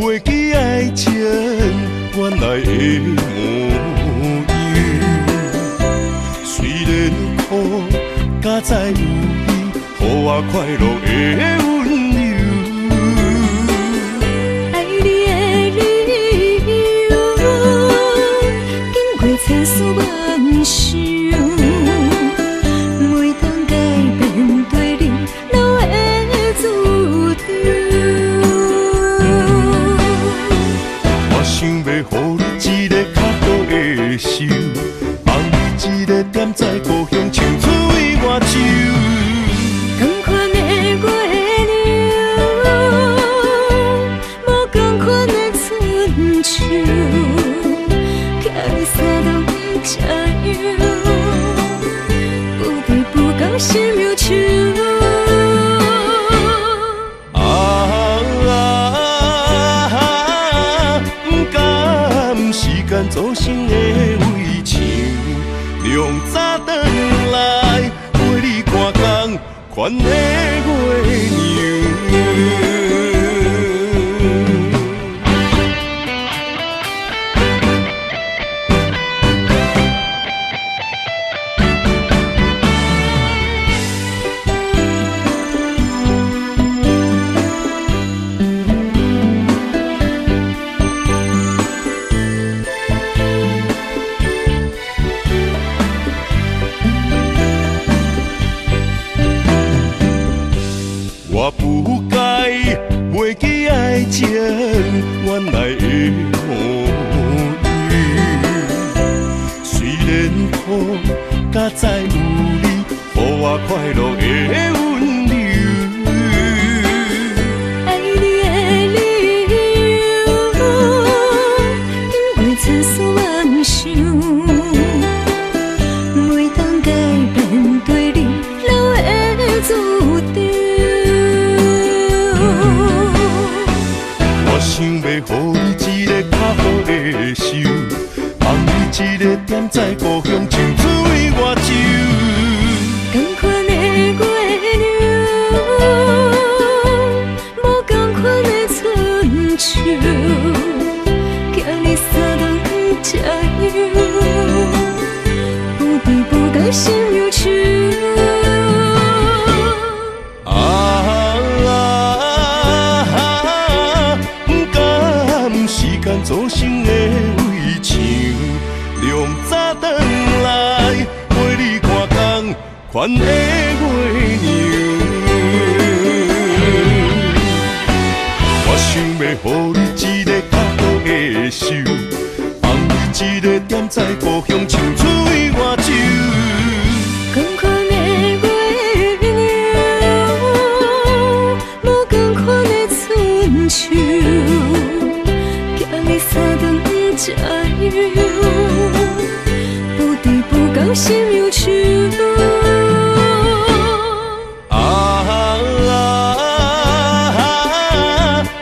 袂记爱情原来的模样。虽然苦，才知有你，予我快乐的温柔。爱你的理由，经过千丝万绪。想要予你一个较好的手，放你一个点在故乡，唱出伊外州。同款的月亮，无同款的春秋，寄你三冬这样，不离不讲心忧愁。做成的围墙，凉早转来陪你看工，款的月娘。我不该袂记爱情原来的模样。虽然苦，才知有你，予我快乐的温柔。爱你的理由，经过千丝万绪，每当改变对你留的注定。想要予你一个较好的手，放你一个点在故乡，唱出伊外州。同款的月亮，无同款的春秋，寄你三冬这样，不离不讲心忧愁。做成的围墙，凉早转来陪你看工，款的月娘。我想要予你一个较好的手，放你一个点在故乡，唱出伊外州。同款的月亮，无同款的春秋。你三冬这样，不离不讲心忧愁。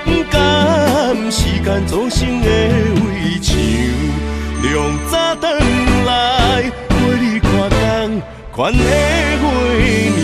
不甘时间做成的围墙，凉早转来陪你看工，款的月娘。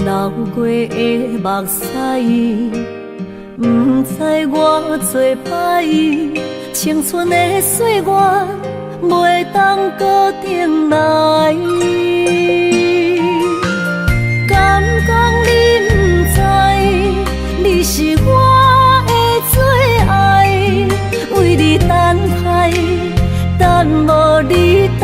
流过的目屎，不知我做歹，青春的岁月袂当搁重来。敢讲你不知，你是我的最爱，为你等待，等无你等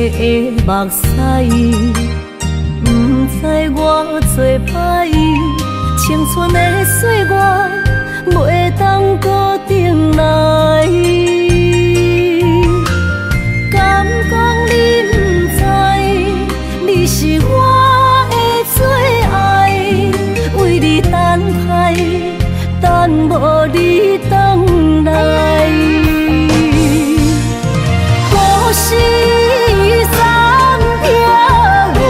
的目屎，不知我做歹，青春的岁月袂当固定来。敢讲你不知，你是我的最爱，为你等待，等无你回来。故事三篇愿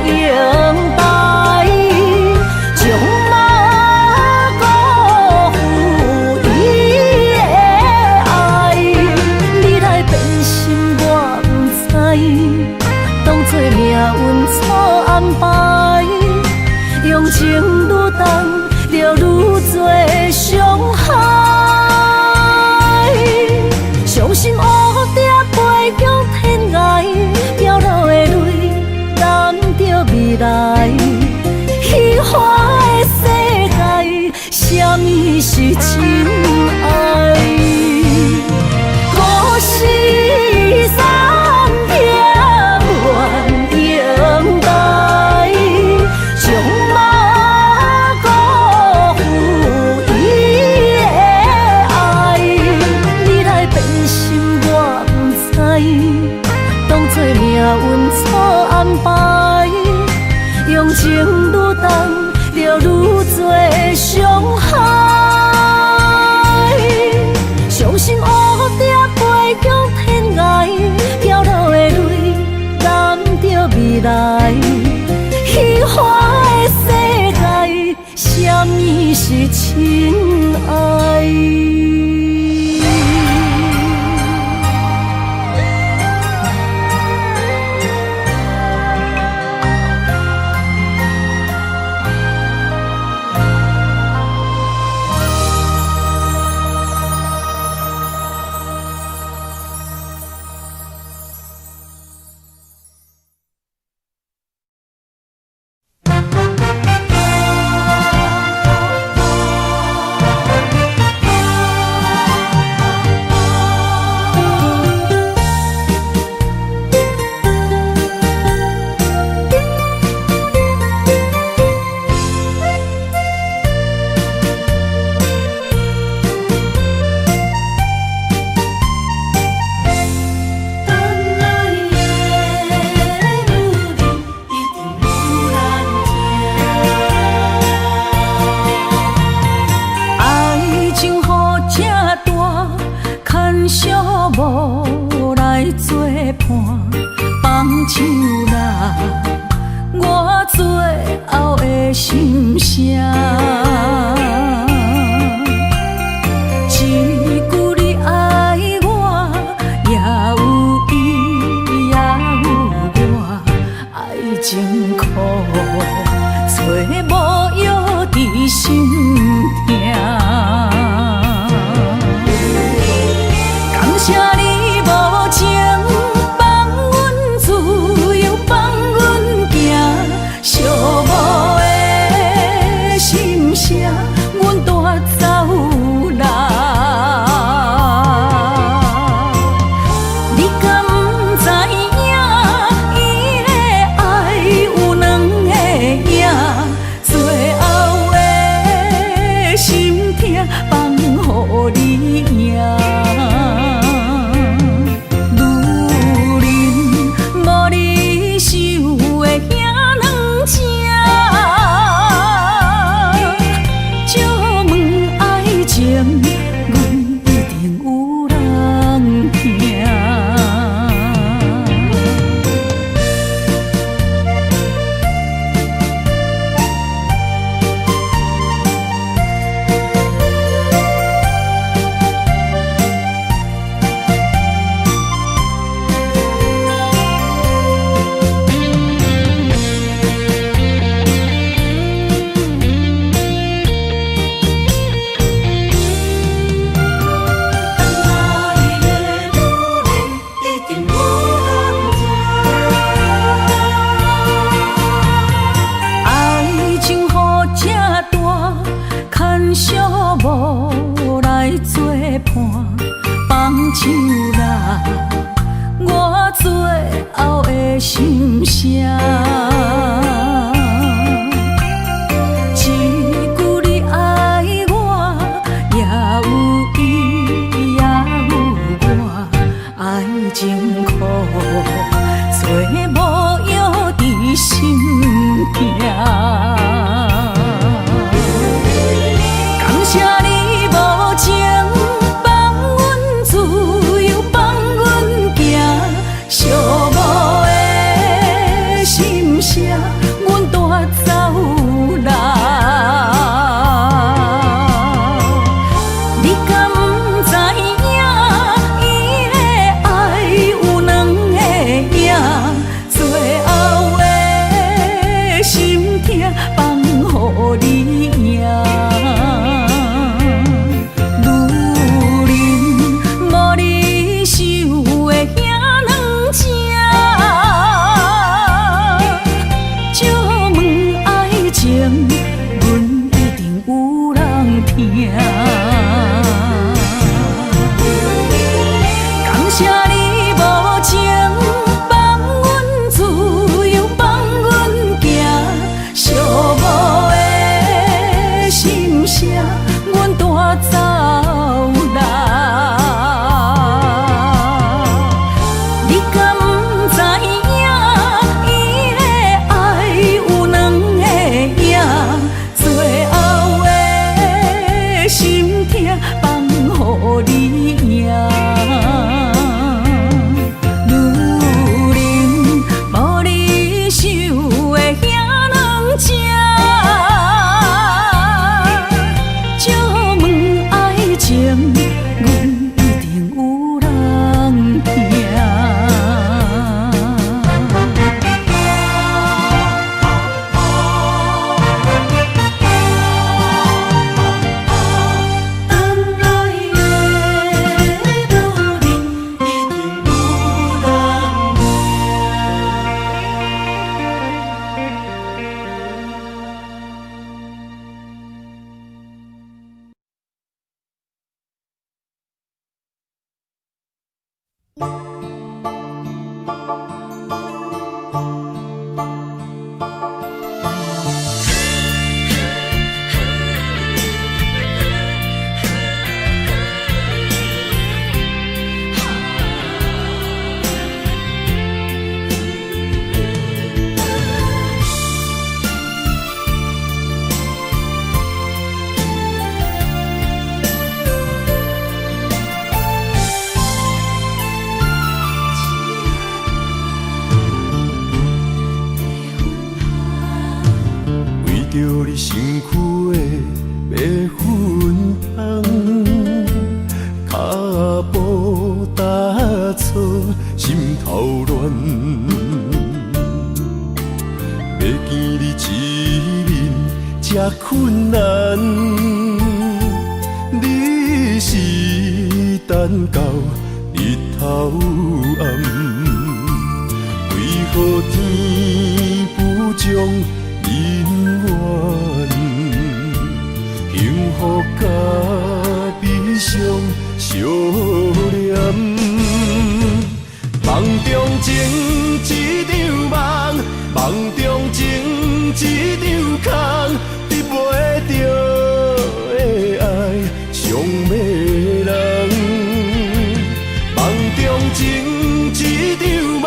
用台，将马辜负伊的爱。你来变心我不知，当作命运错安排，用情愈重，就愈多伤害。相信乌蝶飞向天涯，飘落的泪染着未来。虚华的世界，什么是真爱？故事三篇愿用台，将马辜负伊的爱。你来变心我不知，当作命运错安排，用情愈重，就愈多伤害。相信乌蝶飞向天涯，飘落的泪染着未来。虚华的世界，什么是真爱？无来作伴，放手啦，我最后的心声。一句你爱我，也有伊，也有我，爱情苦，找无药伫心痛。谢你无情，放阮自由，放阮行，寂寞的心声。的心声。着你身躯的白粉红，脚步踏错，心头乱。要见你一面这困难，你是等到日头暗，为何天不将人缘，幸福甲悲伤相连，梦中情一场梦，梦中情一场空，得袂着的爱上迷人，梦中情一场梦，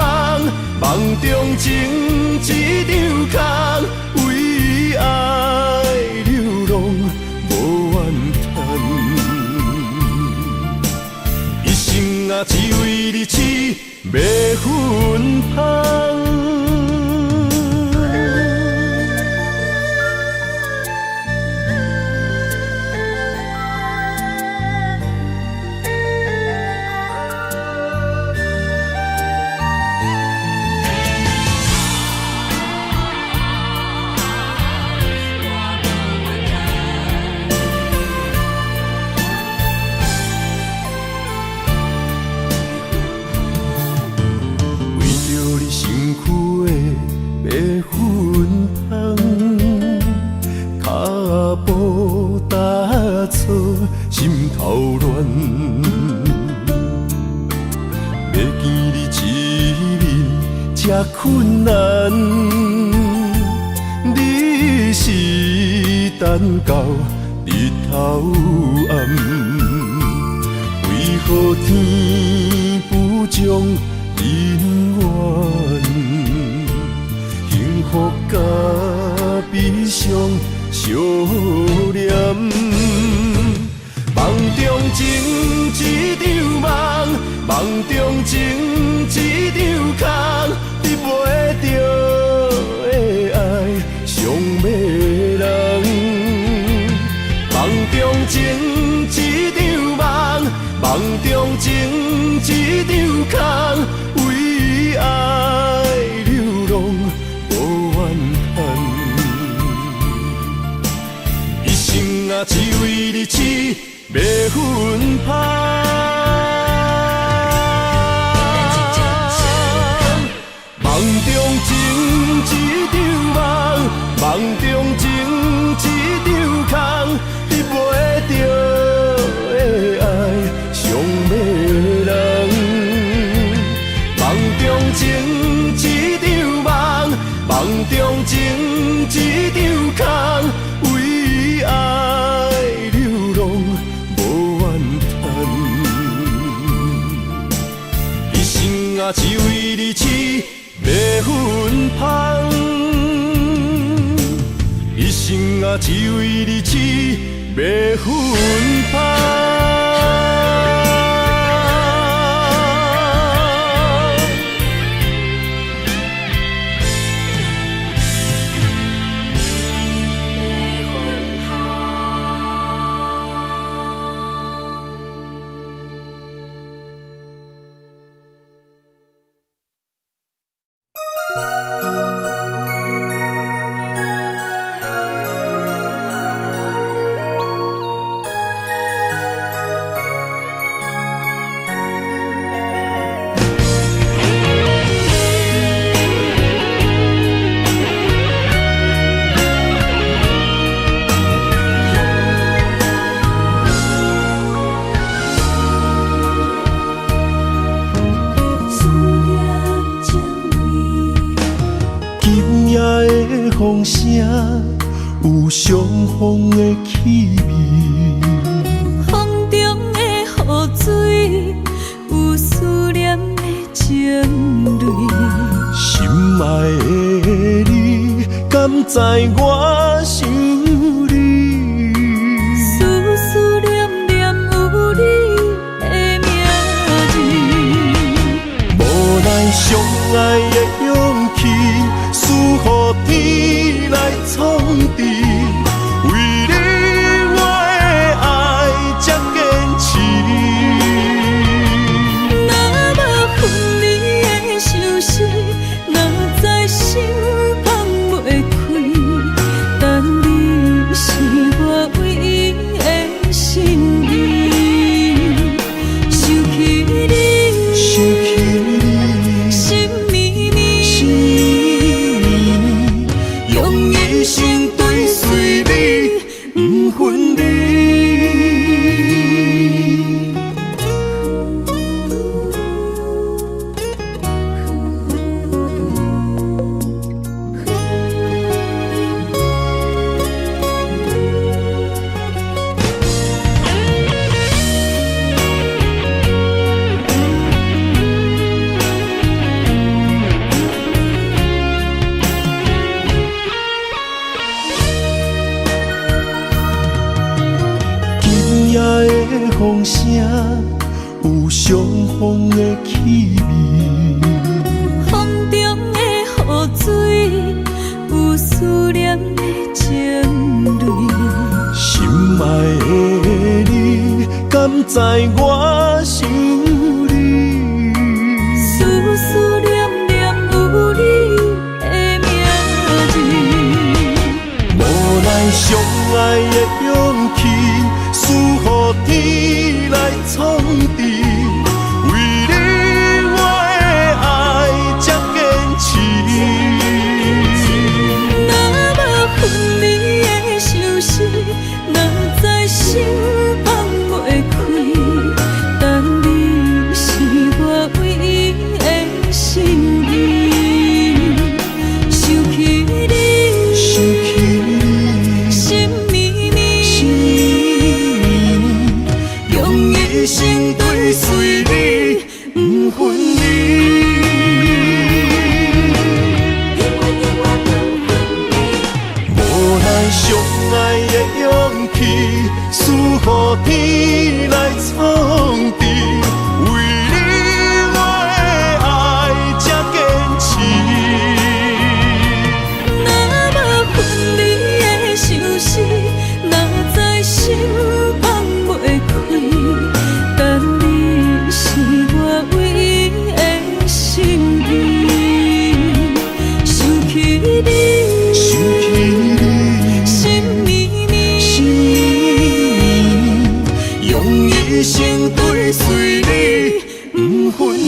梦中情一场空。爱流浪无怨叹，一生啊只为你痴白粉红。心头乱，要见你一面这这困难，你是等到日头暗，为何天不将人怨？幸福甲悲伤相连，梦中情一场梦，梦中情一场空，你袂着的爱上迷人。梦中情一场梦，梦中情一场空，为爱流浪无怨叹。一生啊，只为你痴袂分芳。梦中情一场梦，梦中情一场空，你袂着的爱上迷人。梦中情一场梦，梦中情一场空，为爱流浪无怨叹。一生啊，只为你痴袂分芳，一生啊，只为你痴袂分芳。风声有相逢的气味，风中的雨水有思念的情泪。心爱的你，敢知我想你？思思念念有你的名字，无奈相爱的勇气，输予天来创治。为你我的爱才坚持。若无分离的相思，哪知心放袂开。但你是我唯一的心意，想起你，想起你，心绵绵，心绵绵，用一生追随你，不分离。风声有相逢的气味，风中的雨水有思念的情泪。心爱的你，敢知我想你？思思念念有你的名字，无奈相爱的勇气，输予天来创治。为你我的爱才坚持。若无分离的相思，哪知心放袂开。你。无奈相爱的勇气，输予天来创治。为你，我的爱才坚持。若无分离的相思，哪知心放袂开。但你是我唯一的心意，想起你，想起你，心绵绵，用一生追随你，不分离。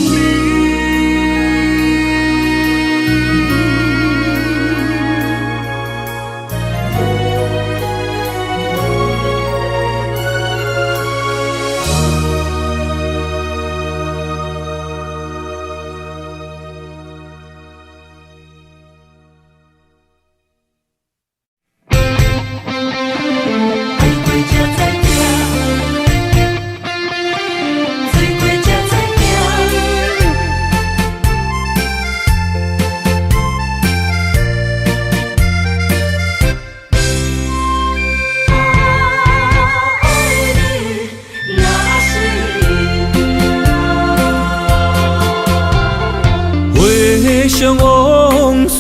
回想往事，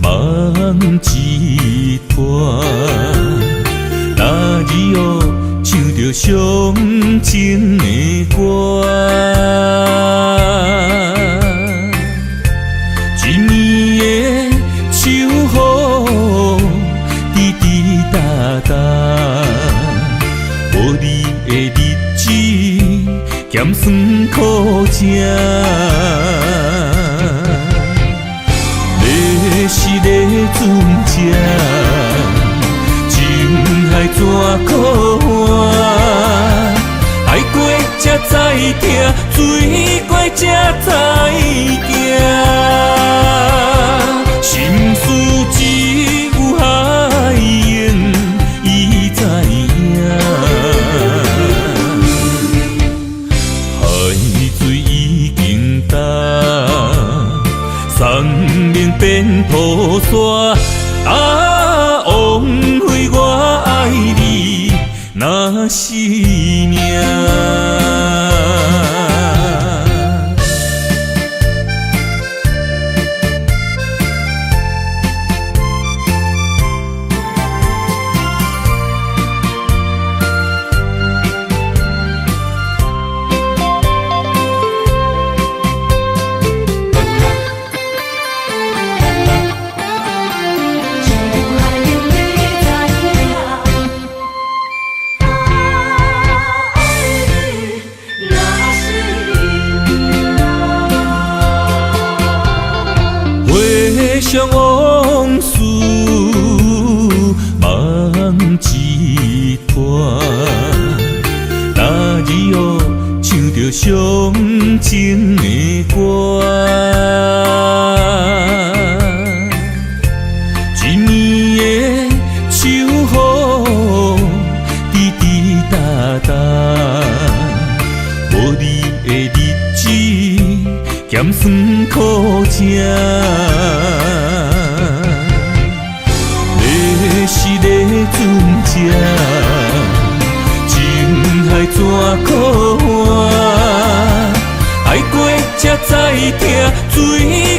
梦一段。那日哦，唱着伤情的歌。一年的秋雨，滴滴答答，无你的日子，咸酸苦涩。要是咧船只，情海怎可换？爱过才知疼，水过才知行。心事只有海燕伊知影。海水已经淡，送命变土沙。枉费我爱你那是命。回想往事，梦一段。那日哦，唱着伤情的歌。一年的秋雨，滴滴答答，无你的日子，咸酸苦涩。要是咧船只，情海怎可换？爱过才知疼，水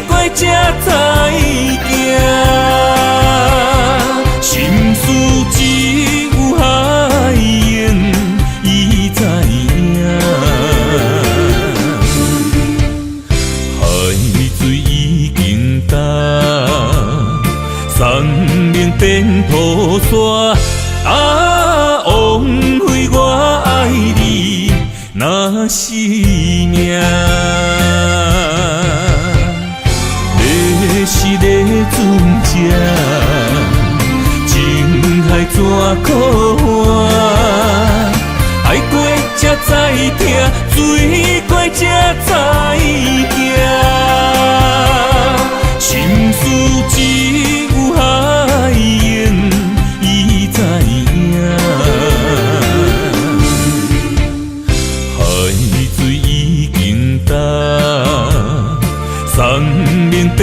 过才知行。心事只有海燕伊知影。海水已经淡，送命变土沙。枉费我爱你那是命。要是咧船只，情海怎可换？爱过才知疼，水过才知行。心事只有海燕伊知影。海水已经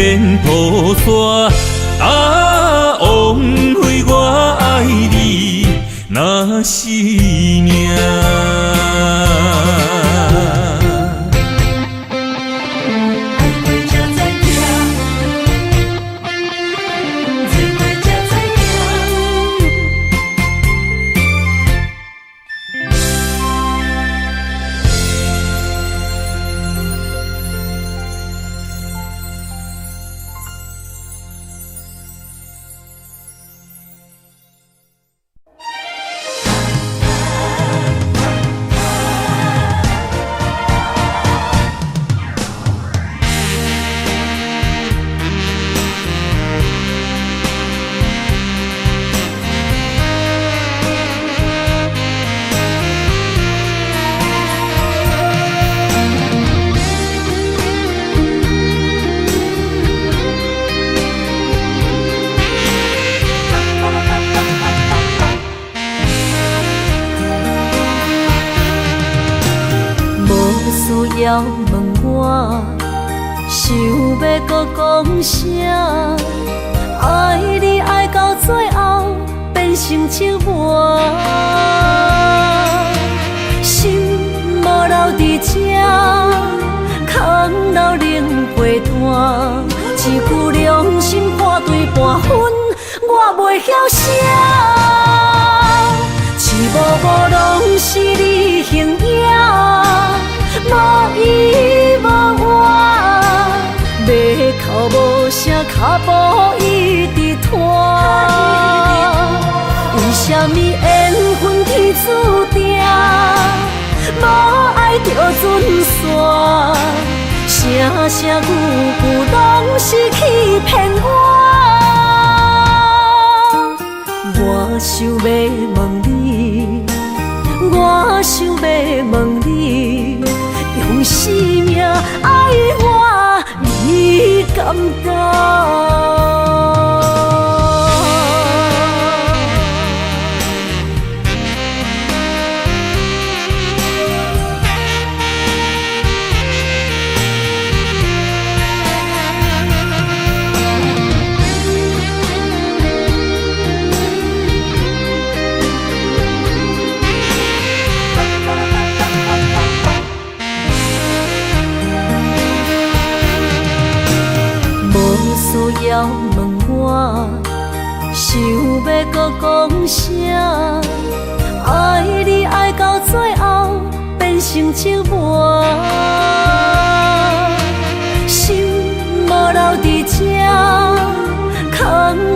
免吐沙。啊，枉费我爱你那是命。要问我，想要搁讲啥？爱你爱到最后变成寂寞，心无留伫这，空留冷陪伴。一句良心半对半分，我袂晓写。一幕幕拢是你形影。无依无我，要哭无声，脚步一直拖。为什么缘分天注定，无爱就准线？声声句句拢是欺骗我。我想要问你，我想要问你。用生命爱我，你敢当？要问我，想要搁讲啥？爱你爱到最后变成寂寞，心无留伫这，空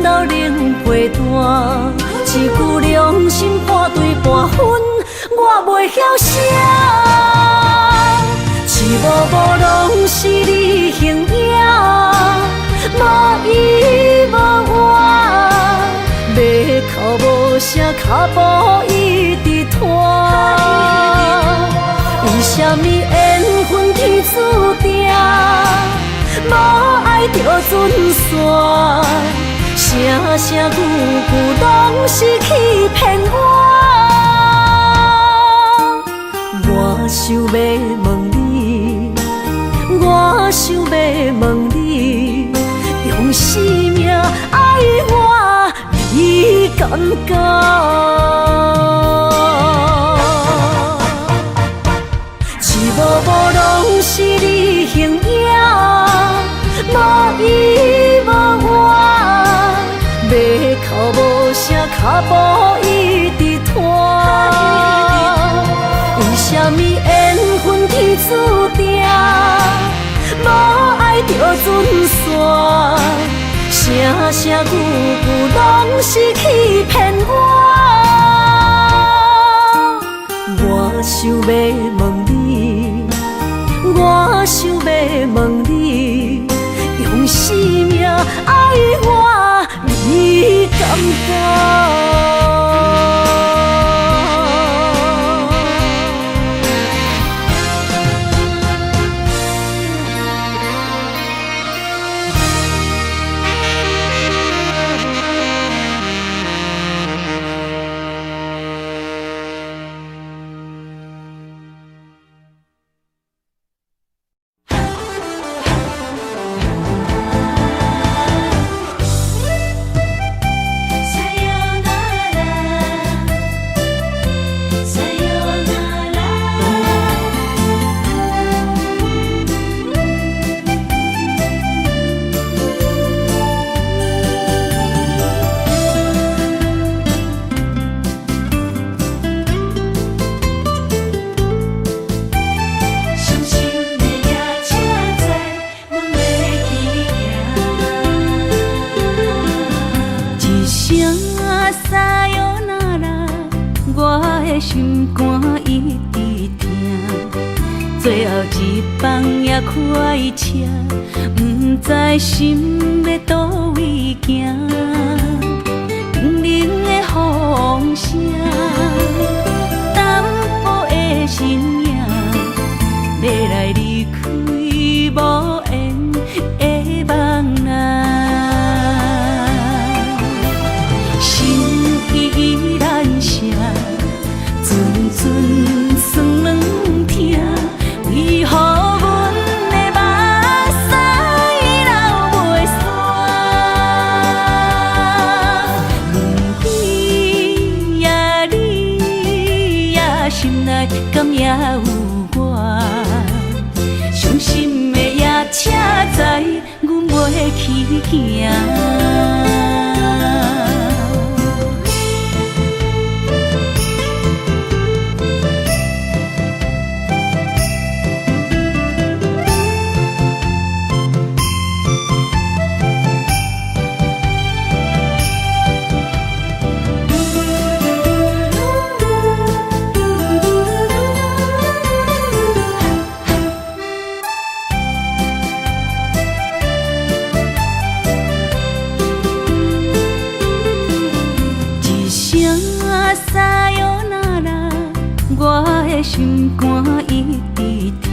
留冷陪伴。一句良心半对半分，我袂晓写。一幕幕拢是你形影。无依无我，要哭无声，脚步一直拖。为什么缘分天注定，无爱就准线？声声句句拢是欺骗我。我想要问你，我想要问你。用生命爱我，你敢讲？一幕幕拢是你形影，无依无我，要哭无声，脚步一直拖。为什么缘分天注定？无爱就准线，声声句句拢是欺骗我。我想要问你，我想要问你，用生命爱我，你敢当？心肝一直疼，最后一棒也开车，不知心要倒位行。冷冷的风声，淡薄的身影，要来离开无缘的梦啊。阵酸软疼，为何阮的目屎流袂煞？问你呀，你呀，心内敢也有我？伤心的夜车载，阮袂去行。心肝一直疼，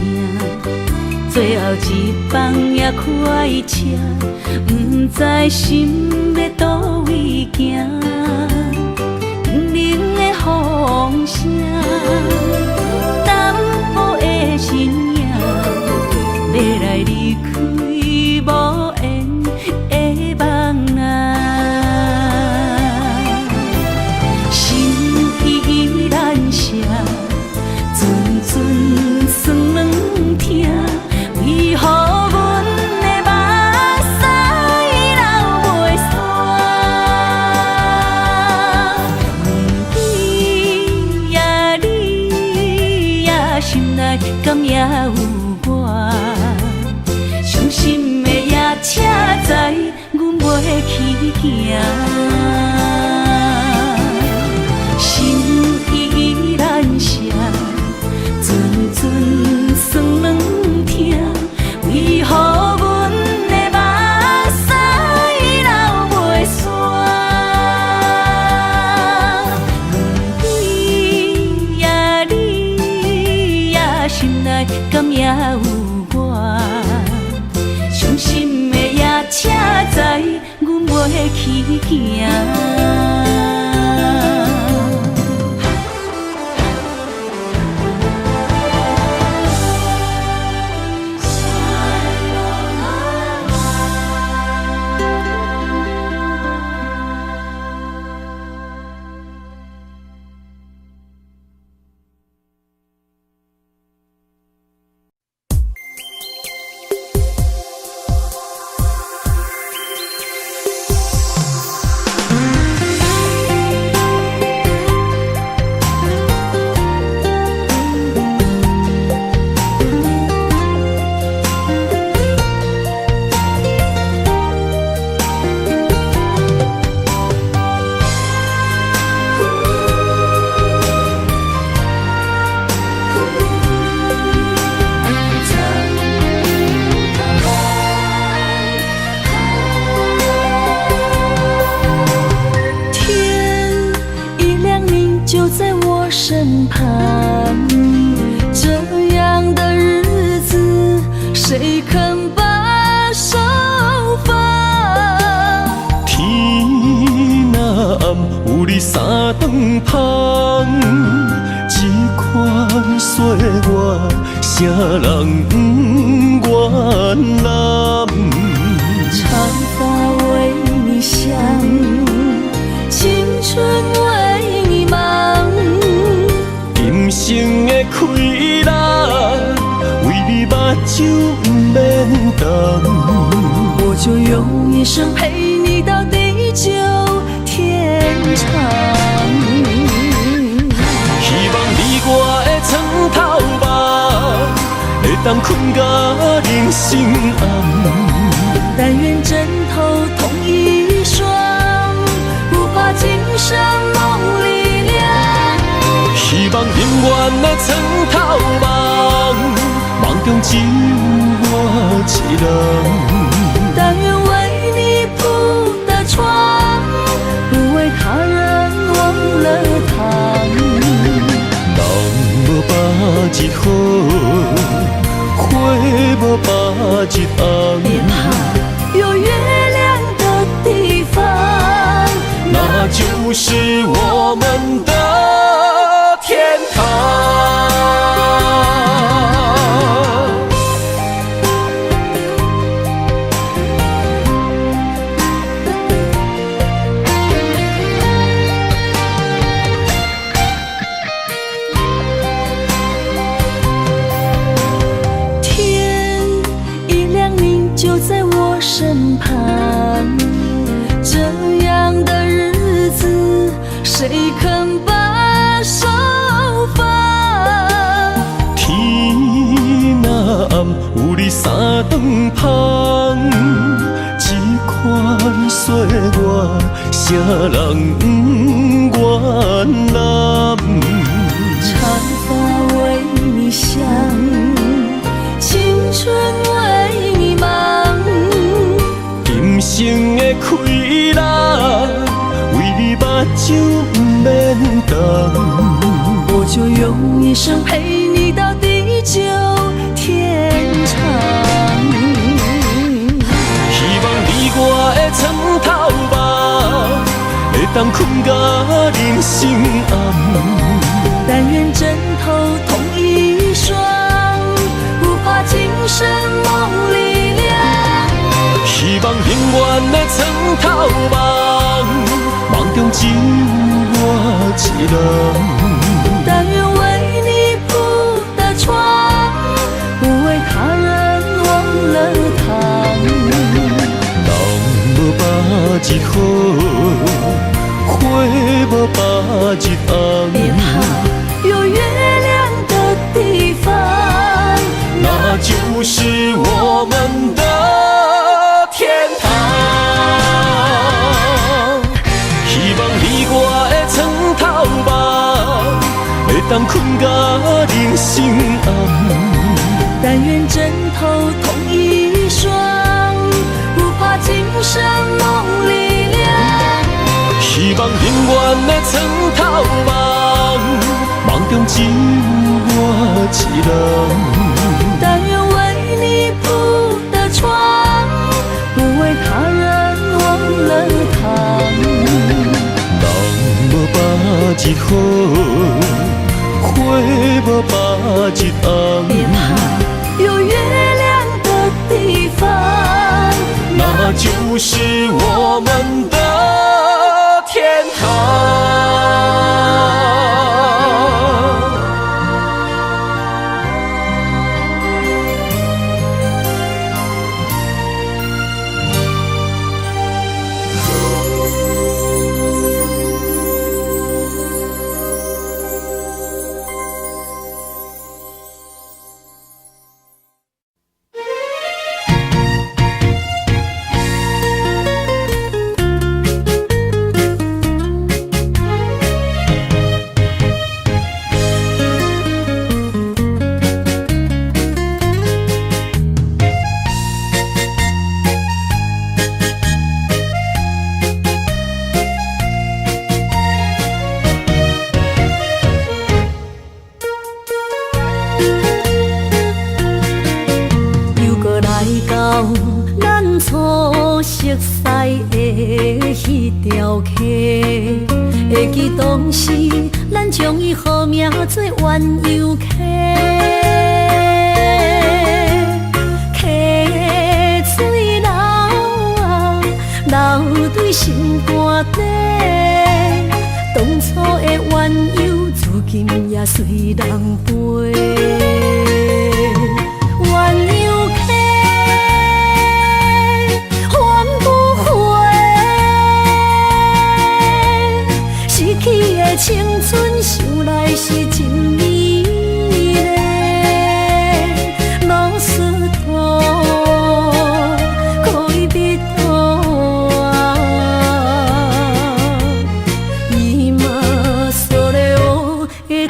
最后一棒也开车，不知心要倒位行。冷冷的风声，淡薄的身影，要来离开无缘的梦啊。心依然舍。阵酸软疼，为何阮的目屎流袂煞？问你呀，你呀，心内敢也有我？伤心的夜车载，阮袂去行。心依然舍。阵酸软疼，为何阮的目屎流袂煞？问你呀，你呀，心内敢也有我？伤心的夜车载，阮袂去行。身旁，这样的日子，谁肯把手放？天若暗，有你三顿香，这款岁月，啥人不愿揽？长发为你香，青春为你忙。今生的快乐，为你目睭不免干。我就用一生陪你到地久天长。希望你我的床头梦，会当困到人生暗。但愿枕头同一双，不怕今生梦里凉。希希望永远的床头梦，梦中只有我一人。但愿为你铺的床，不为他人忘了躺。人无百日好，花无百日红。别怕，有月亮的地方，那就是我们的天堂。天一亮，你就在我身旁。这样的日子，谁肯把手放？天若暗，有你三顿香，这款岁月，谁人不愿揽？长发为你香，青春为你忙。今生的快乐，为你目睭不免干。我就用一生陪你到地久天长。希望你我的床头梦，会当困到人生暗。但愿枕头同一双，不怕今生梦里凉。希望永远的床头梦，梦中只有我一人。但愿为你铺的床，不为他人忘了躺。人无百日好，花无百日红。别怕，有月亮的地方，那就是我们的天堂。希望你我的床头梦，会当困到人生暗。但愿枕头同一双，不怕今生梦里凉。希望永远的床头梦，梦中只有我一人。但愿为你铺的床，不为他人忘了躺。人无百日好，花无百日红。别怕，有月亮的地方，那就是我们的天堂。熟悉的迄条溪，会记当时咱将伊号名做鸳鸯溪。溪水流啊，流对心肝底。当初的鸳鸯，如今也随人飞。鸳鸯溪。 青春想来是真美丽，拢是土，可以比土啊。伊嘛所了的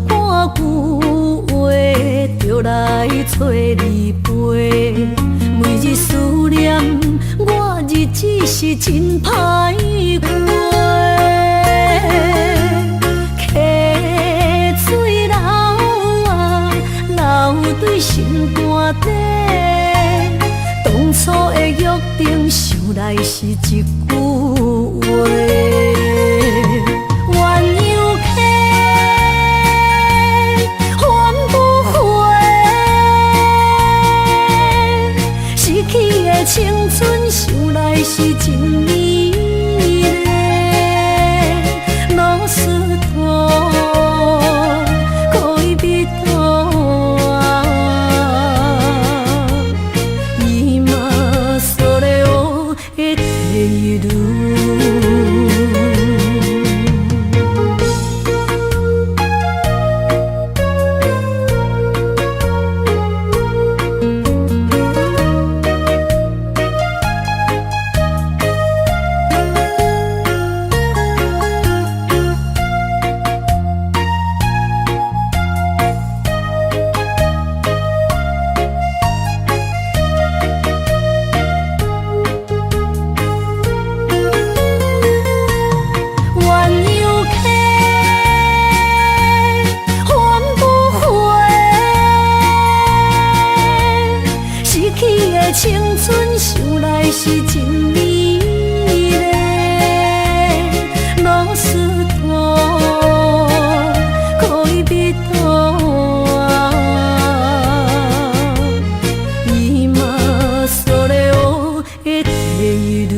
半句话，就来找你陪。每日思念，我日子是真歹过。溪水流啊，流对心肝底。当初的约定，想来是一句话。青春想来是真美丽，老师徒恋人，今それを得ている。青春想来是真美丽，老师徒恋人，今それを得ている。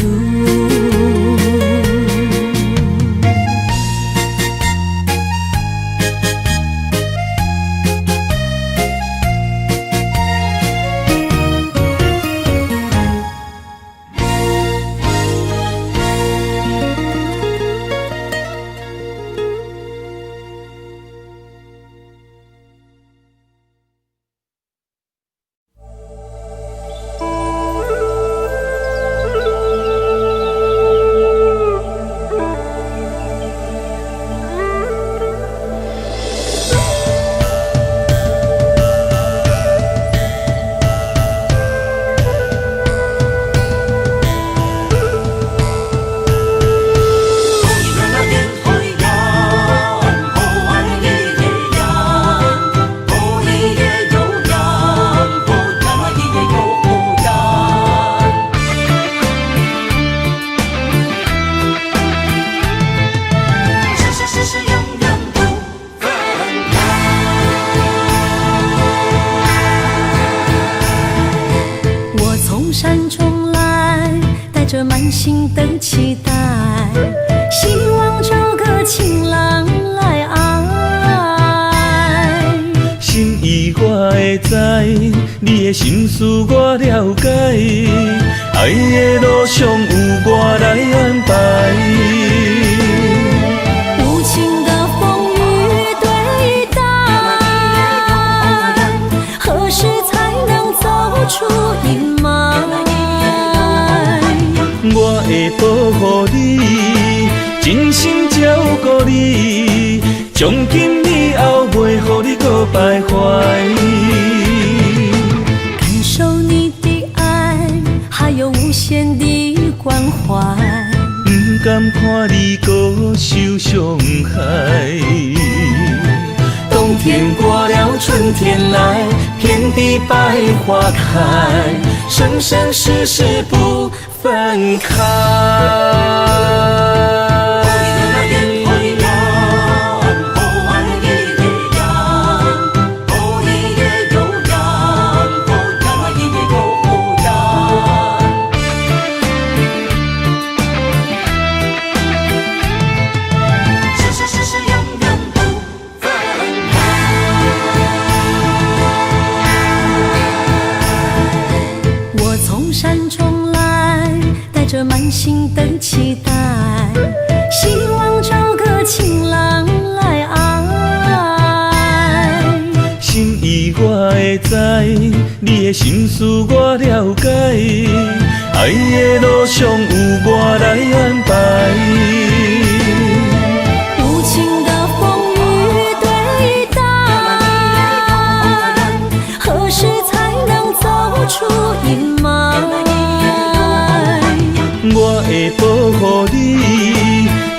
山中来，带着满心的期待，希望找个情郎来爱。心意我会知，你的心思我了解，爱的路上有我来安排。无情的风雨对待，何时才能走出阴霾？我会保护你，真心照顾你，从今以后袂予你搁徘徊。感受你的爱，还有无限的关怀，不甘看你搁受伤害。冬天过了，春天来，遍地百花开，生生世世不分开。山中来，带着满心的期待，希望找个情郎来爱。心意我会知，你的心思我了解，爱的路上有我来安排。无情的风雨对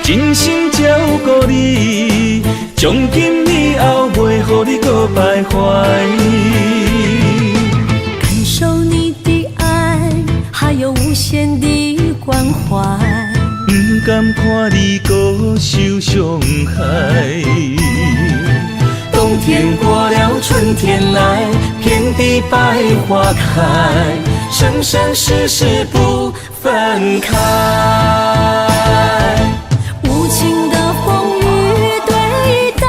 真心照顾你，从今以后袂予你搁徘徊。感受你的爱，还有无限的关怀。不甘看你搁受伤害。冬天过了，春天来，遍地百花开，生生世世不分开。无情的风雨对待，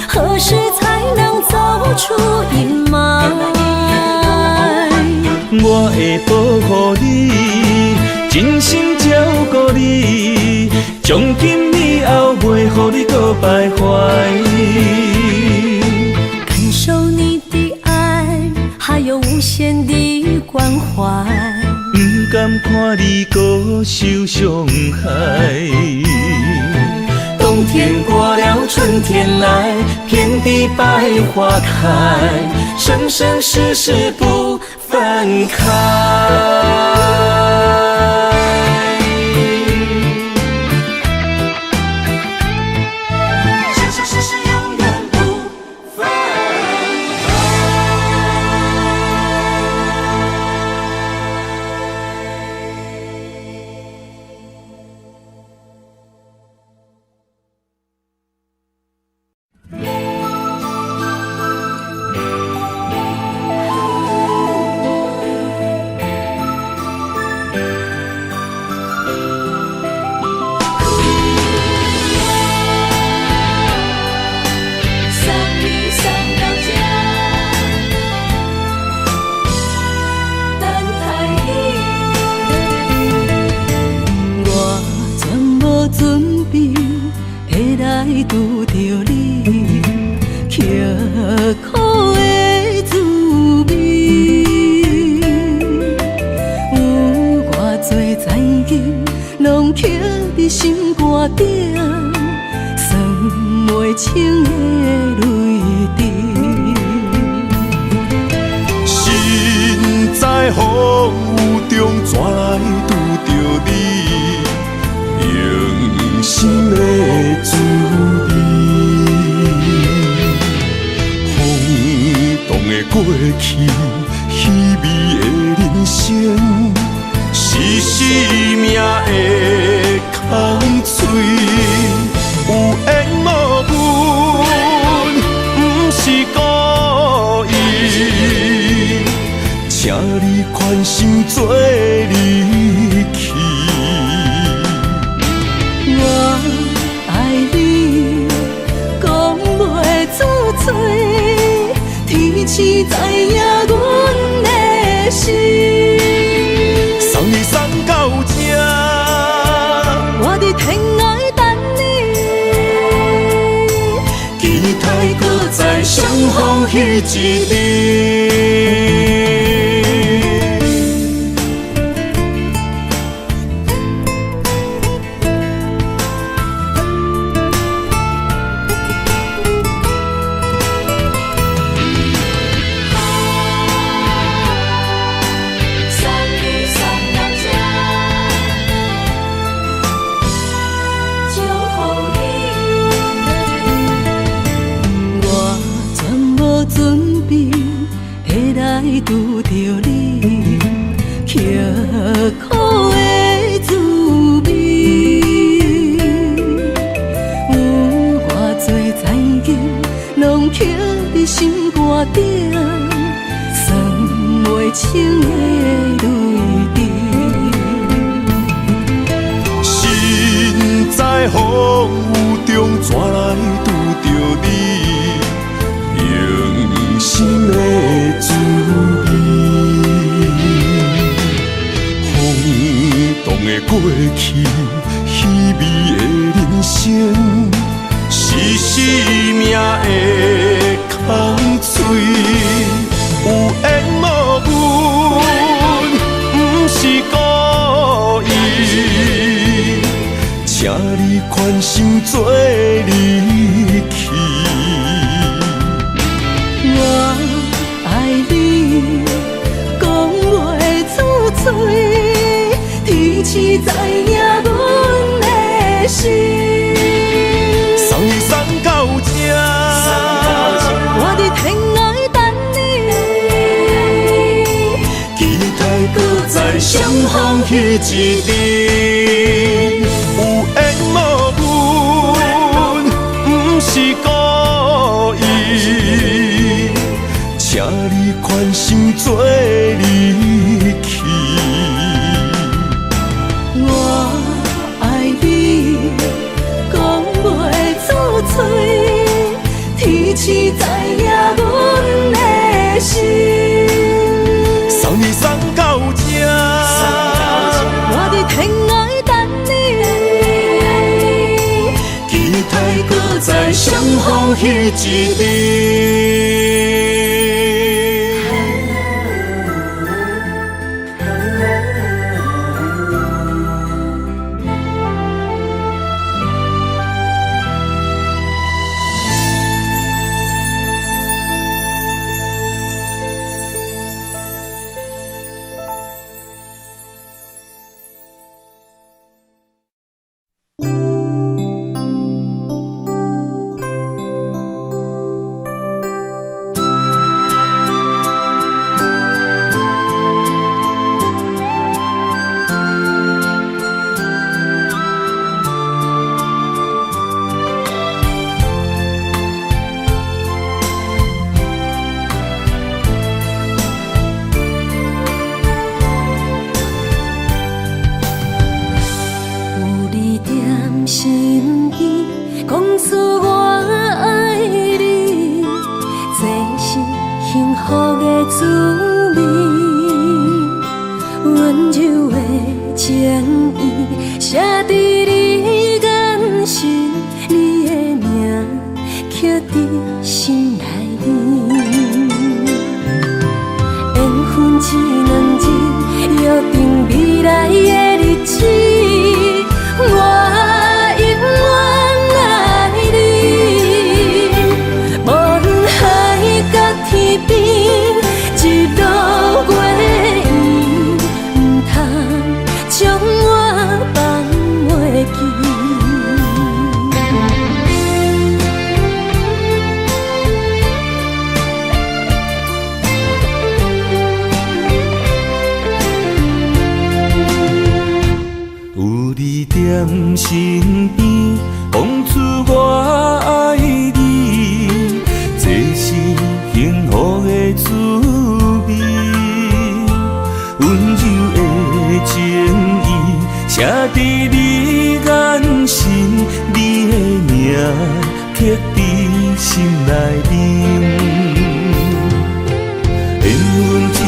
何时才能走出阴霾？我会保护你，真心照顾你，从今以后袂予你搁徘徊。感受你的爱，还有无限的关怀。不甘看你搁受伤害。冬天过了，春天来，遍地百花开，生生世世不分开。拄着你，刻苦的滋味，有偌多灾情，拢刻伫心肝顶，算袂清的泪滴。身在风雨中，怎来拄着你？用心的滋味，风动的过去，稀微的人生，是生命的空嘴，有缘无分，不是故意，请你宽心做离去。我爱你，讲袂出嘴，天赐知影阮的心。送你送到这，我伫天涯等你，期待搁再相逢彼一日。拄着你，刻苦的滋味，有偌多灾情，拢刻伫心肝顶，算袂清的泪滴。身在风雨中，怎来拄着你？用心的滋味，风动的过去，稀微的人生，是生命的空嘴，有缘无分，不是故意，请你宽心做离去。我爱你，讲袂出嘴，天赐知影阮风彼一阵，有缘无分，不是故意，请你宽心做离去。我爱你，讲袂出嘴，天赐知影阮的心。送你送到这，我伫天涯等你，期待搁再相逢彼一日。身边，讲出我爱你，这是幸福的滋味。温柔的情意，写在你眼神，你的名刻在心内面。缘分一两字，约定未来的日子。我永远爱你，无论海角天边，日落月圆，不通将我放袂记。在身边，讲出我爱你，这是幸福的滋味。温柔的情意，写在你眼神，你的名刻在心内面。缘分一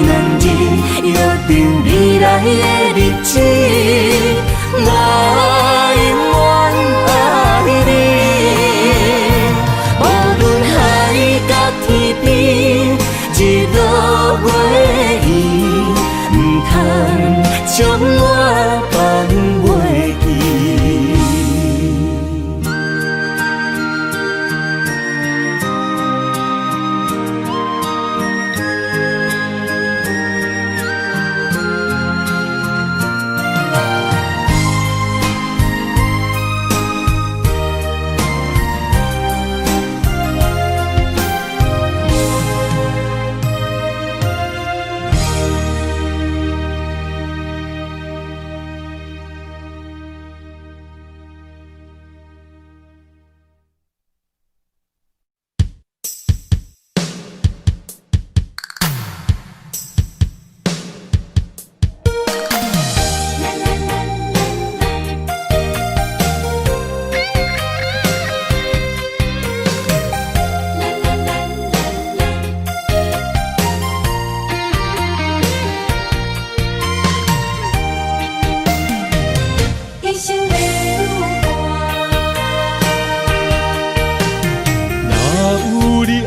两字，约定未来的日子。我永远爱你，无论海角天边，日落月圆，不通将我放袂记。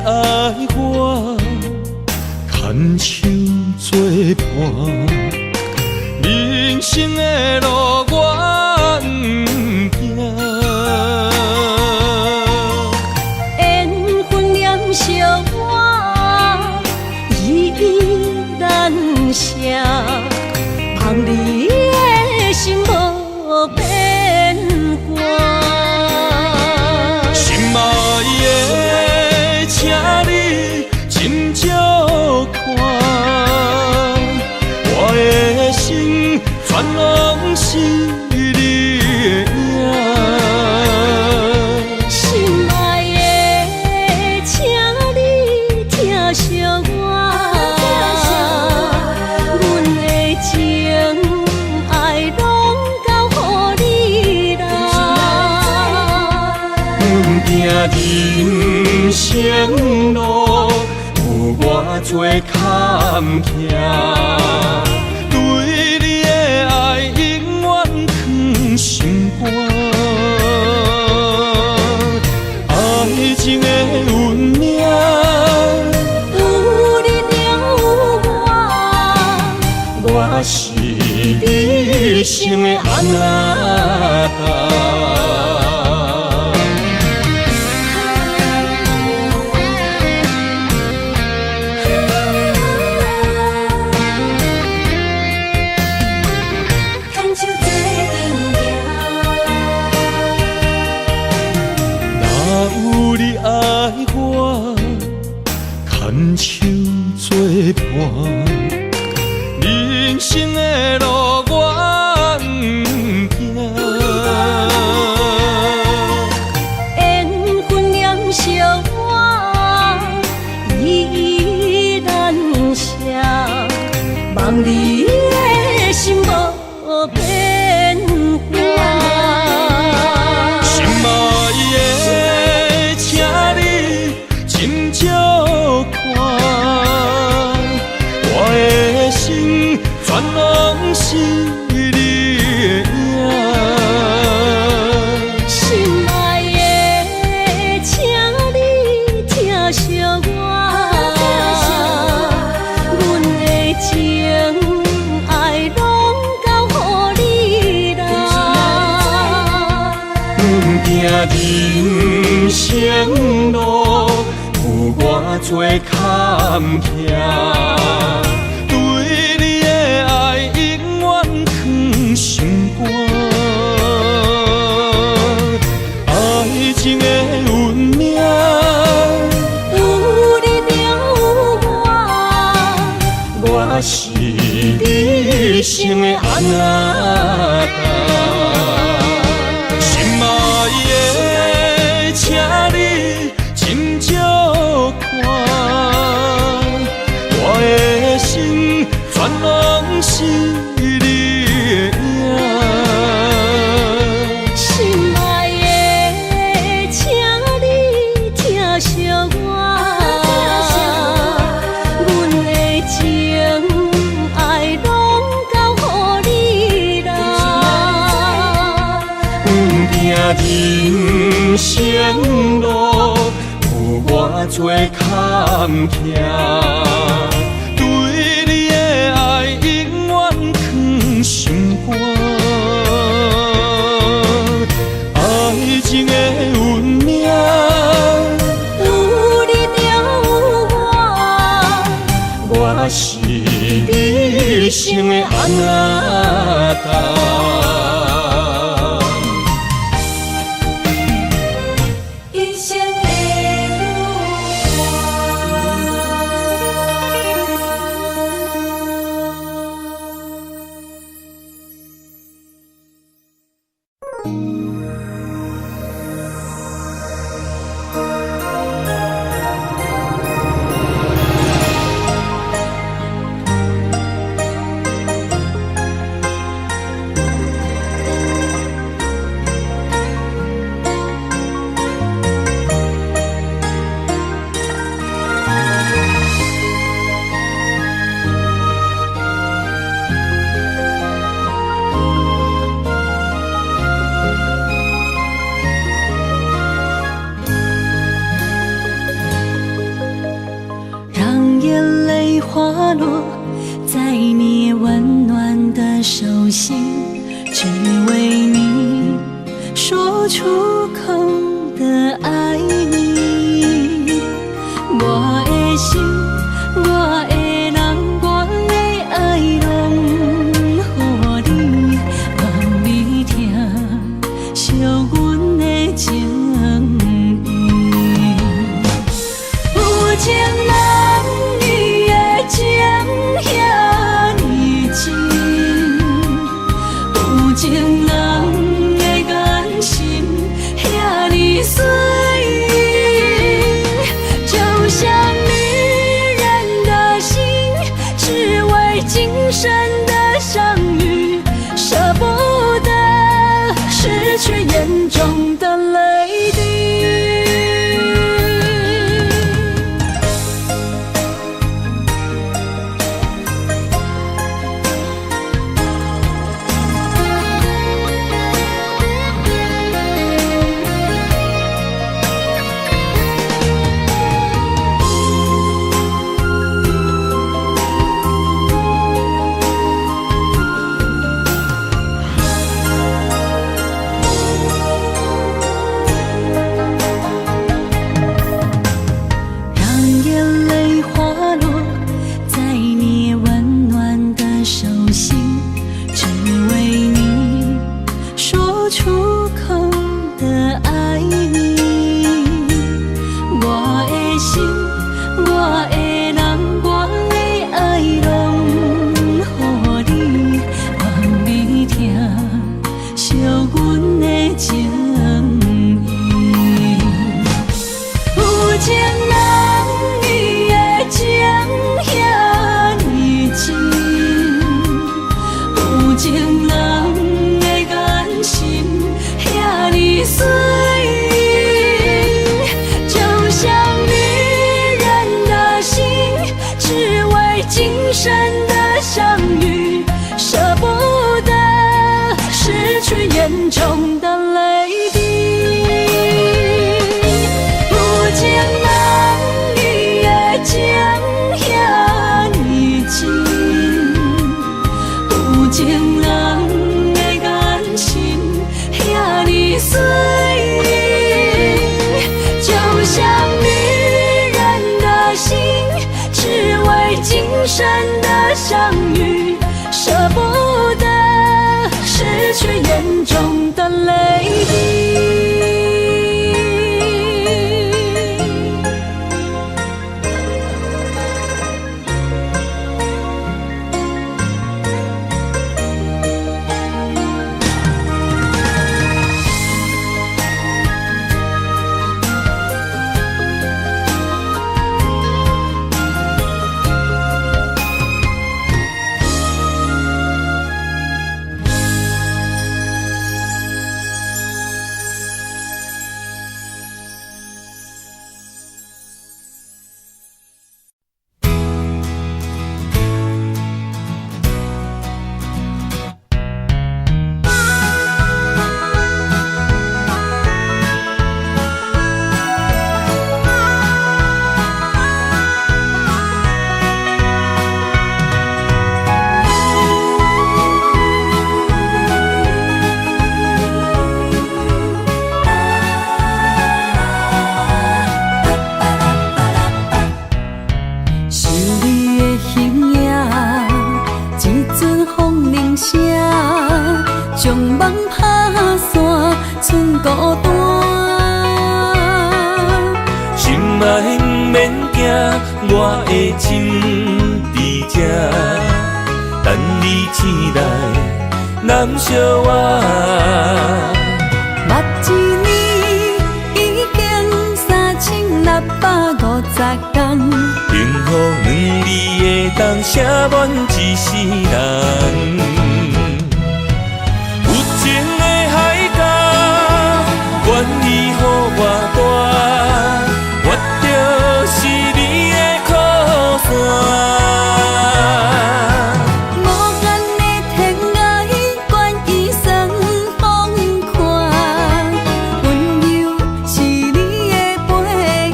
爱我，牵手作伴，人生的路我不惊。缘分念相我，依依难舍，望你的心无变卦。心爱的，请你斟酌看，我的心全拢是你的影。心爱的，请你疼惜我，阮的情爱拢交乎你啦。阮行人生路有偌多坎坷，对你的爱永远藏心肝。爱情的运命，有你了我是你生的安那牵手作伴，人生的路我不惊。缘分念相我，依依难舍，望你的心无变卦。心爱的，请你斟酌看，我的心全拢是你的影。心爱的，请你疼惜我，阮的情爱拢交乎你啦。阮行人生路有偌多坎坷，对你的爱永远藏心肝。爱情的运命，有你了我是你生的安那心爱的，请你斟酌看，我的心全拢是你的影。心爱的，请你疼惜我，阮的情爱拢交乎你啦。阮行人生路有偌多坎坷，对你的爱永远藏心肝。爱情的运命，有你了我是你生的安那一生的泪滑落在你温暖的手心，只为你说出口的爱你。我的心，我的人，我的爱拢予你，望你听惜阮的情意。有情人伊的情遐尼真，有情人的眼神遐尼水。今生的相遇，舍不得失去眼中的泪滴。眼中的泪滴，有情人伊的情遐尼真，有情人的眼神遐尼水，就像女人的心，只为今生的相遇，舍不得失去眼中的泪滴。将梦打散，剩孤单。心爱不免惊，我的心伫这，等你醒来，难相我。目一年已经3650天，幸福两字会当写满一世人。愿意予我大，我就是你的靠山。无限的天涯，愿意算风看，温柔是你的背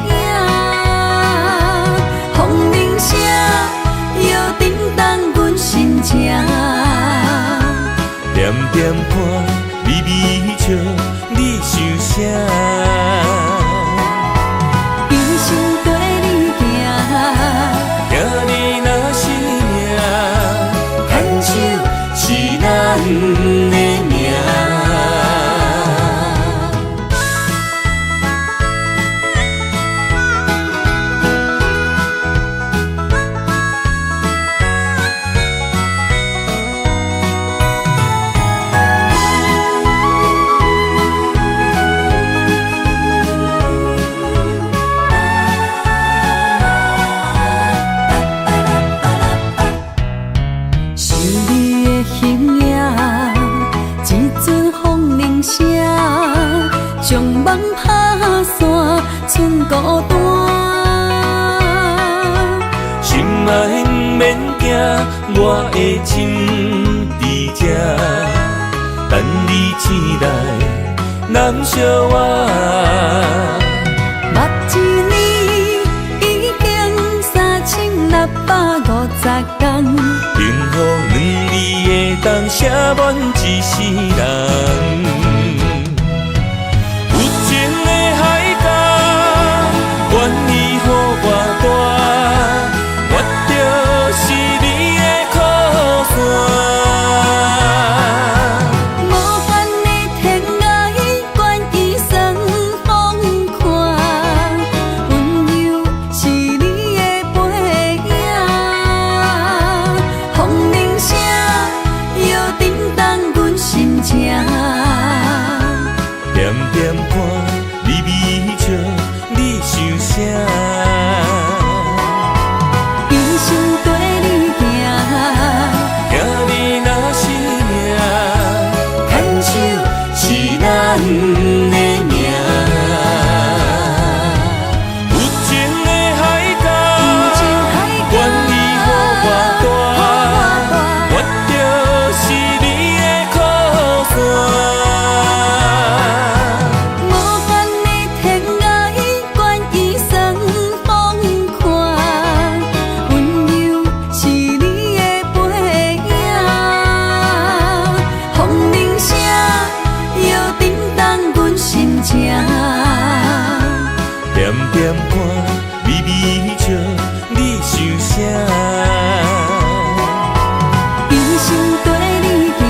影。风铃声，笑，你想啥？一生跟你行，行你若是命，牵手是咱的命。将梦打散，剩孤单。心爱不免惊，我的心伫这，等你醒来，难相我。目一年已经3650天，幸福两字会当写满一世人。愿意予我大，我就是你的靠山。无限的天涯，愿意算风看，温柔是你的背影。风铃声摇震动阮心情，点点看，微微笑。你想啥？一生跟你行，行你若是命，牵手是咱的命。有情的海角，愿意予我大，我就是你的靠山。点点看，微微笑，你想啥？一生跟你行，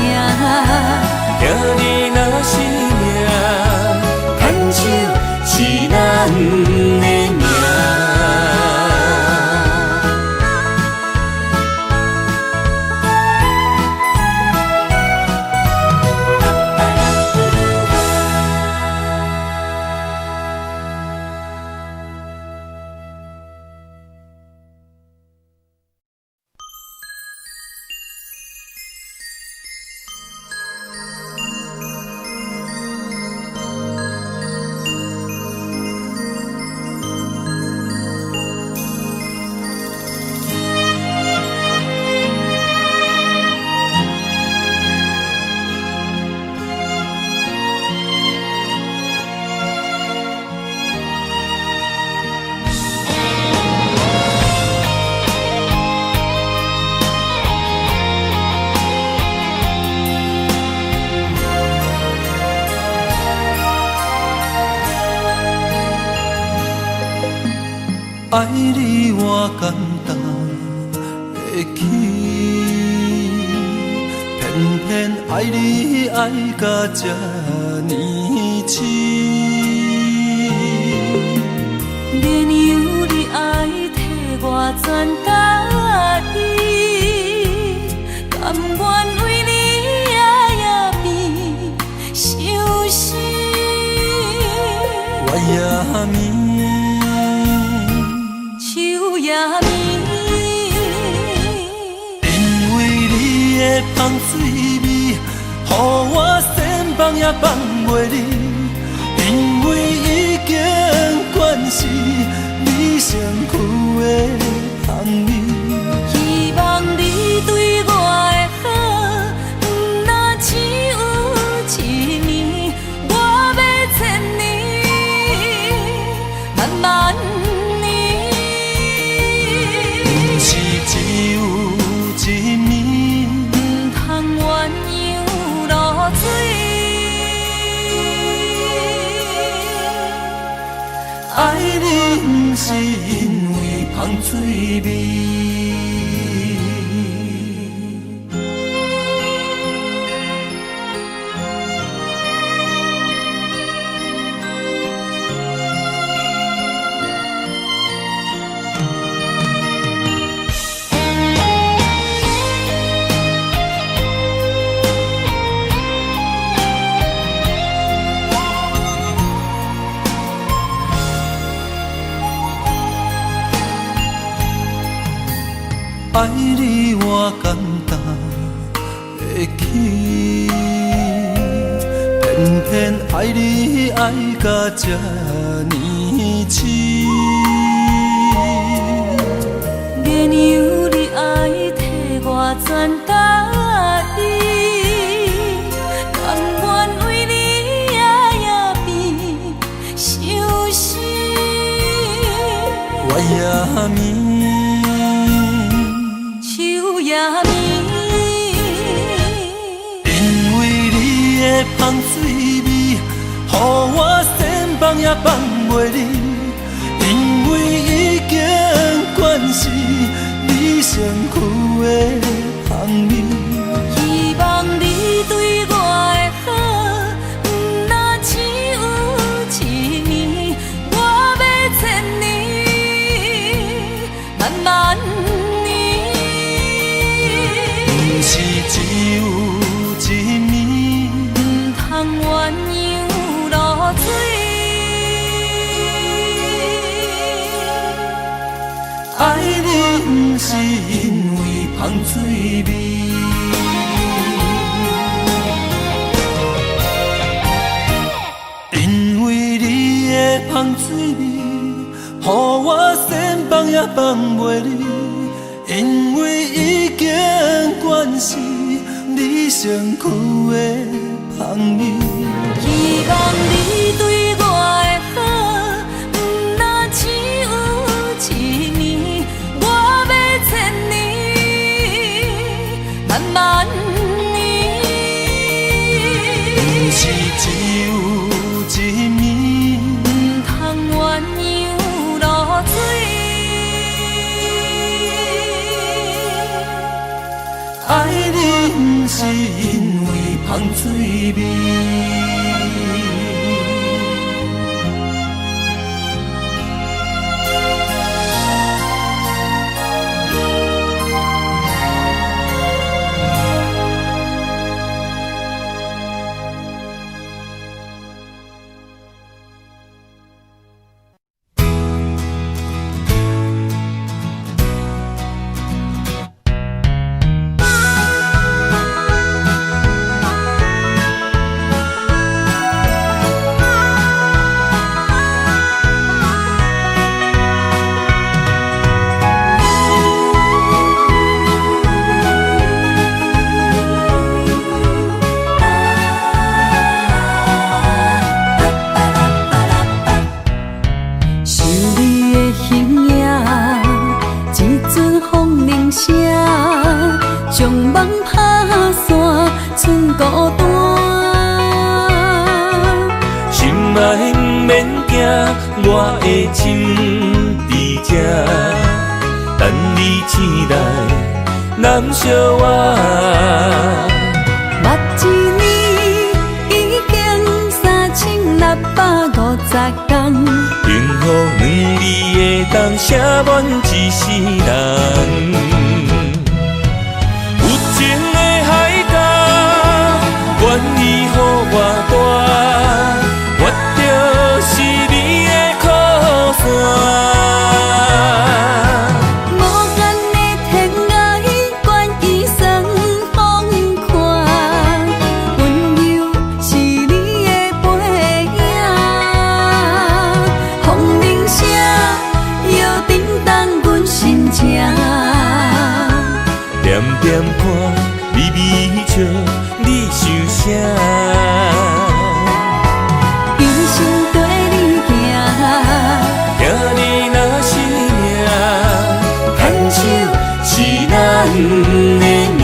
行你若是命，牵手是咱的命。爱你偌简单会起，偏偏爱你爱到这呢深。免由你爱替我全家己，甘愿为你夜眠伤心。我也眠。因为你的香水味，予我先放也放袂离。因为已经惯是你身躯的香味。希望你对我的好，不若只有一年，我要千年，慢慢。只有一面，不通鸳鸯落水。是因为芳水味。爱你我简单会起，偏偏爱你爱到这呢痴。原由你爱替我全答应，甘愿为你夜夜变伤心。我也眠。因为你的香水味，予我先放也放袂离。因为已经惯是你身躯的香味。希望你对我的好，不那只有一年，我要千年，慢慢。是只有一暝，不通鸳鸯落水。爱你不是因为芳水味，因为你的芳水味，予我先放也放袂离。因为已经惯是你身躯的香味。希望你对我的好，不那只有一年，我要千年，慢慢年。不是只有一暝，不通鸳鸯落水。爱你不是因为芳水味。我的心伫这，等你醒来，难相我。目一年已经3650天，幸福两字的冬，写满一世人。有情的海角，愿意予我带，我就是你的靠山。点点看，微微笑，你想啥？一生跟你行，行你若是命，牵手是咱的命。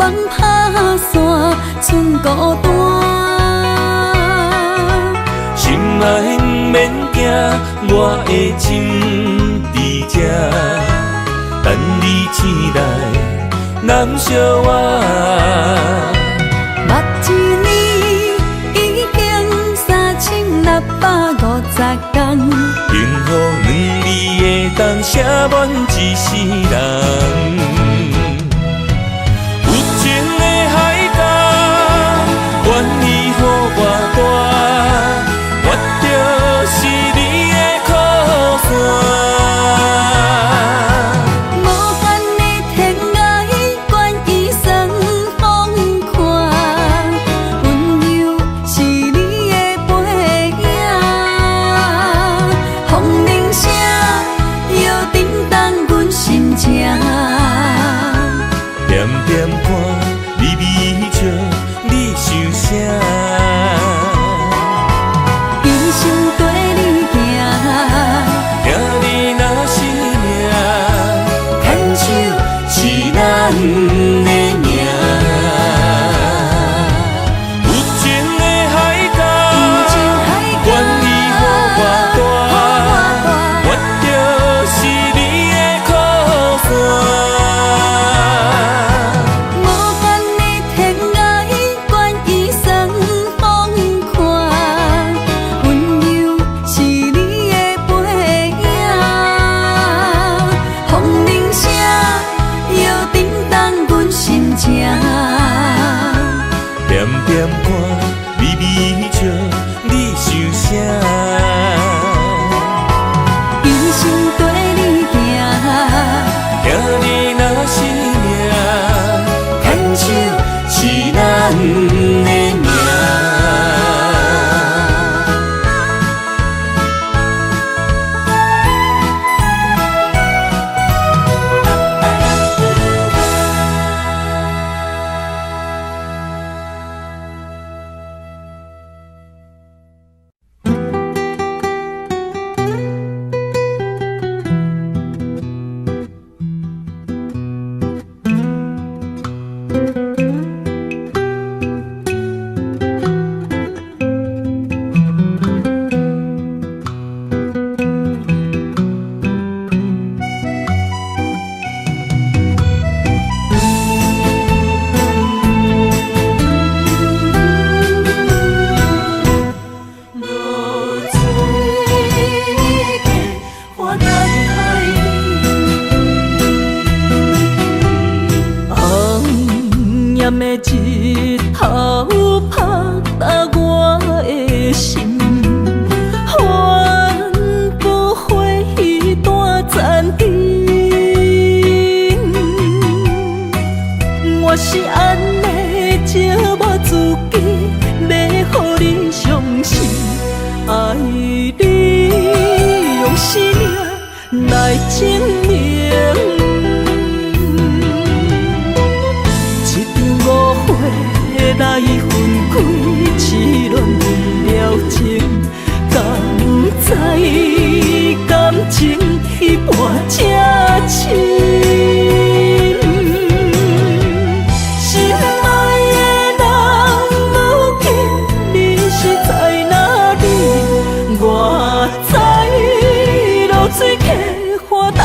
人打散，剩孤单。心爱不免惊，我的心伫这，等你醒来，难相我。目一年已经3650天，幸福两字会当写满一世人。有情的海角，愿意予我大，我就是你的靠山。无限的天涯，愿意算风看，温柔是你的背影，风铃声摇震动阮心情。点点看，微微笑，你想啥？一生跟你行，听你若是命，牵手是咱的命。有情的海角，愿意予我大，我就是你的靠山。无限的天涯，愿意算风看，温柔是你的背影，风铃声摇震动阮心情。点点看，微微笑，你想啥？一生跟你行，听你若是命，牵手是咱的命。暗的日头拍打我的心，翻不回彼段残阵。我是安尼寂寞自己，要予你相信，爱你用生命来证明。来分开，痴恋为了情，敢知感情一半才深。心爱的人，如今你是在哪里？我在露水客花等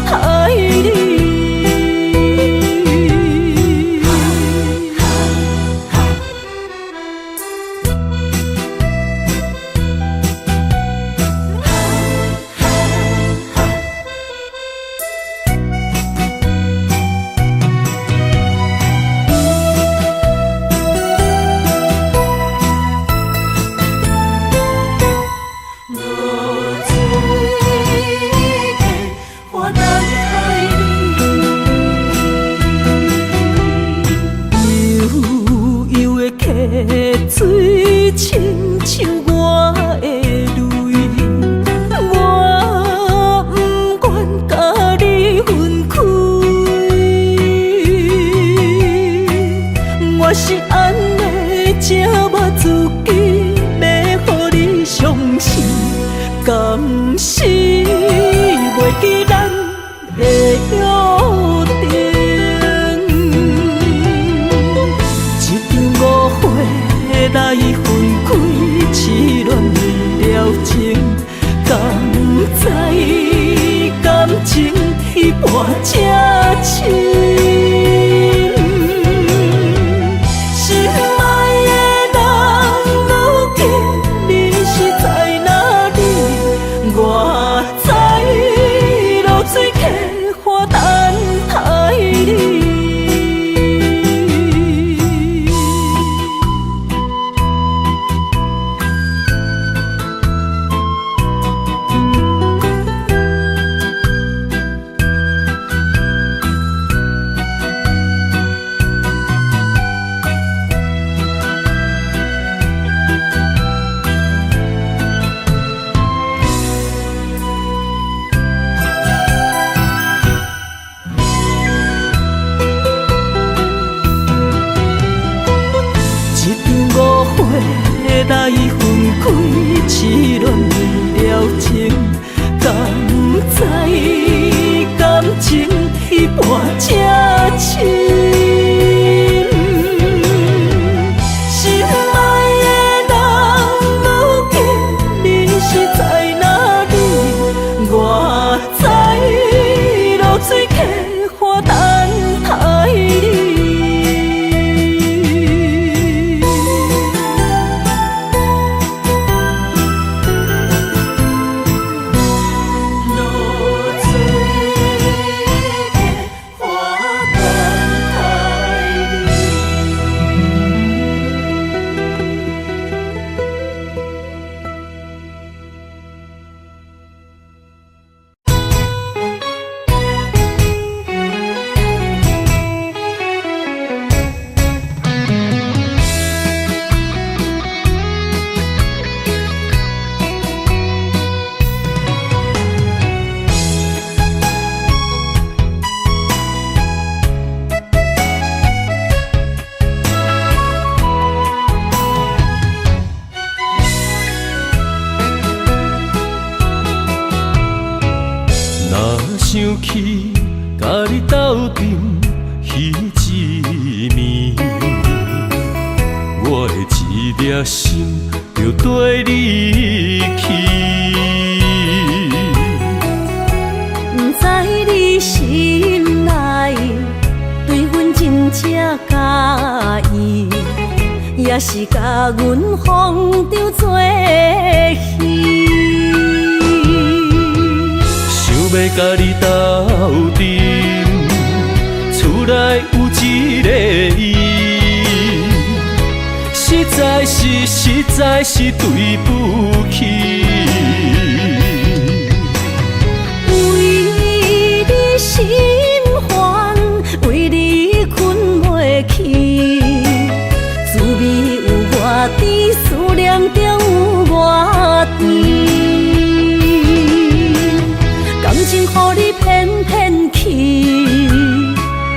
待你。水亲像我的泪，我不愿甲你分开。我是安尼寂寞自己，要予你相信，敢是袂记咱的约定。半才深。心爱的人，如今你是在哪里？我在落水溪花等待你。来分开，痴恋了情，敢知感情已半才深。心爱的人，如今你是在哪里？我在落水溪花等待你。想起甲你斗阵彼一暝，我的一粒心就跟你去。不知你心内对阮真正介意，也是甲阮放着做戏。要甲你斗阵，厝内有一个伊，实在是对不起。为你心烦，为你困袂去，滋味有偌甜，思念中有偌甜。感情予你骗骗去，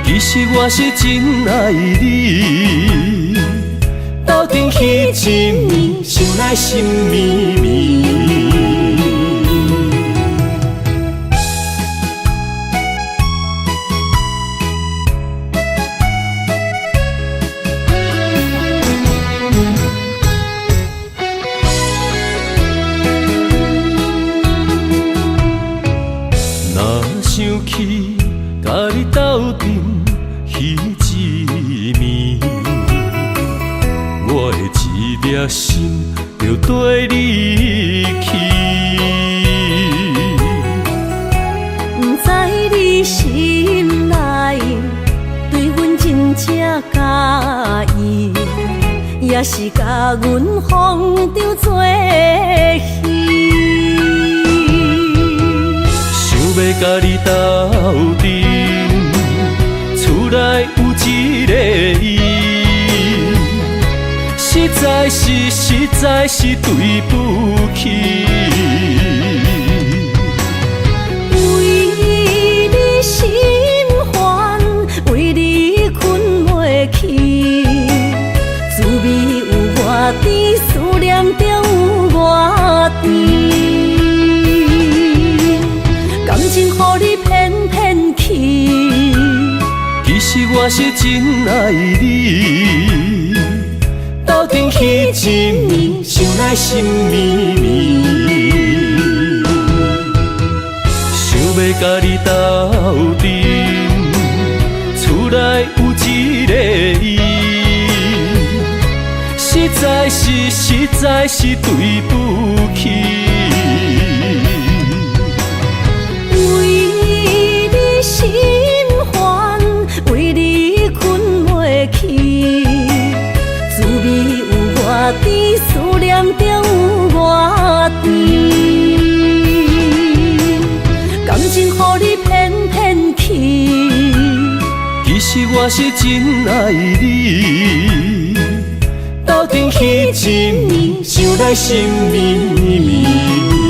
其实我是真爱你。斗阵彼一暝，想来心绵绵。想起甲你斗阵彼一暝，我的一粒心就跟你去。不知你心内对阮真正介意，也是甲阮放着做戏。要甲你斗阵，厝内有一个伊，实在是对不起。为你心烦，为你困袂去，滋味有偌甜，思念中有偌甜。感情予你骗骗去，其实我是真爱你。斗阵彼一暝，想来心绵绵。想要甲你斗伊，实在是对不起。为你心烦，为你困袂去，滋味有偌甜，思念中有偌甜。感情予你骗骗去，其实我是真爱你。斗阵去一暝，想来心绵绵。